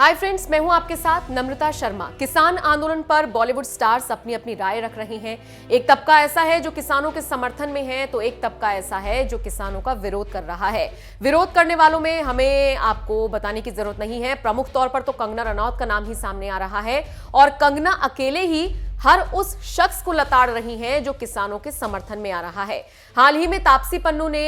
Hi friends, मैं हूं आपके साथ नम्रता शर्मा। किसान आंदोलन पर बॉलीवुड स्टार्स अपनी अपनी राय रख रहे हैं। एक तबका ऐसा है जो किसानों के समर्थन में है, तो एक तबका ऐसा है जो किसानों का विरोध कर रहा है। विरोध करने वालों में हमें आपको बताने की जरूरत नहीं है। प्रमुख तौर पर तो कंगना रनौत का नाम ही सामने आ रहा है और कंगना अकेले ही हर उस शख्स को लताड़ रही हैं जो किसानों के समर्थन में आ रहा है। हाल ही में तापसी पन्नू ने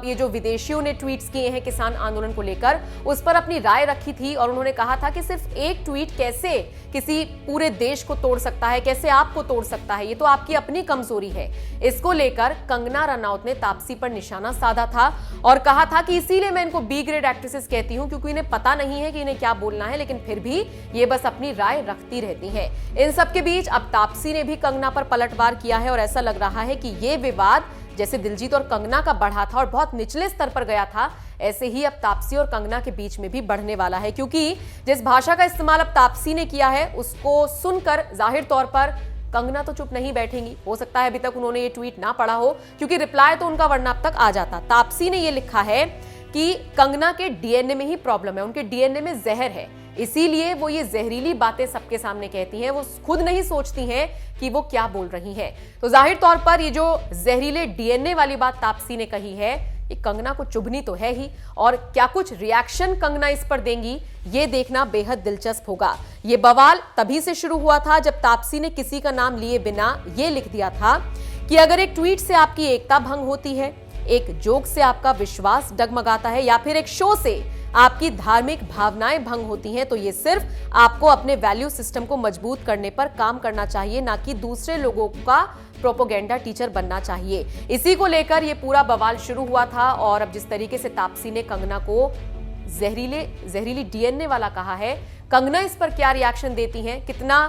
ये जो विदेशियों ने ट्वीट्स किए हैं किसान आंदोलन को लेकर, उस पर अपनी राय रखी थी और उन्होंने कहा था कि सिर्फ एक ट्वीट कैसे किसी पूरे देश को तोड़ सकता है, कैसे आपको तोड़ सकता है, ये तो आपकी अपनी कमजोरी है। इसको लेकर कंगना रनौत ने तापसी पर निशाना साधा था और कहा था कि इसीलिए मैं इनको बी ग्रेड एक्ट्रेसेस कहती हूं, क्योंकि इन्हें पता नहीं है कि इन्हें क्या बोलना है, लेकिन फिर भी ये बस अपनी राय रखती रहती हैं। इन सबके बीच अब तापसी ने भी कंगना पर पलटवार किया है और ऐसा लग रहा है कि ये विवाद जैसे दिलजीत और कंगना का बढ़ा था और बहुत निचले स्तर पर गया था, ऐसे ही अब तापसी और कंगना के बीच में भी बढ़ने वाला है। क्योंकि जिस भाषा का इस्तेमाल अब तापसी ने किया है उसको सुनकर जाहिर तौर पर कंगना तो चुप नहीं बैठेंगी। हो सकता है अभी तक उन्होंने ये ट्वीट ना पढ़ा हो, क्योंकि रिप्लाई तो उनका वरना अब तक आ जाता। तापसी ने ये लिखा है कि कंगना के डीएनए में ही प्रॉब्लम है, उनके डीएनए में जहर है, इसीलिए वो ये जहरीली बातें सबके सामने कहती हैं। वो खुद नहीं सोचती हैं कि वो क्या बोल रही हैं। तो जाहिर तौर पर ये जो जहरीले डीएनए वाली बात तापसी ने कही है, ये कंगना को चुभनी तो है ही, और क्या कुछ रिएक्शन कंगना इस पर देंगी ये देखना बेहद दिलचस्प होगा। ये बवाल तभी से शुरू हुआ था जब तापसी ने किसी का नाम लिए बिना ये लिख दिया था कि अगर एक ट्वीट से आपकी एकता भंग होती है, एक जोक से आपका विश्वास डगमगाता है, या फिर एक शो से आपकी धार्मिक भावनाएं भंग होती हैं, तो ये सिर्फ आपको अपने वैल्यू सिस्टम को मजबूत करने पर काम करना चाहिए, ना कि दूसरे लोगों का प्रोपोगेंडा टीचर बनना चाहिए। इसी को लेकर ये पूरा बवाल शुरू हुआ था और अब जिस तरीके से तापसी ने कंगना को जहरीली डीएनए वाला कहा है, कंगना इस पर क्या रिएक्शन देती हैं, कितना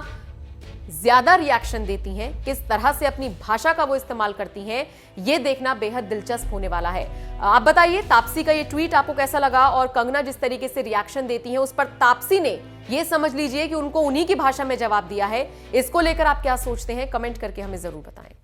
ज्यादा रिएक्शन देती हैं, किस तरह से अपनी भाषा का वो इस्तेमाल करती हैं, ये देखना बेहद दिलचस्प होने वाला है। आप बताइए तापसी का ये ट्वीट आपको कैसा लगा, और कंगना जिस तरीके से रिएक्शन देती हैं उस पर तापसी ने ये समझ लीजिए कि उनको उन्हीं की भाषा में जवाब दिया है। इसको लेकर आप क्या सोचते हैं, कमेंट करके हमें जरूर बताएं।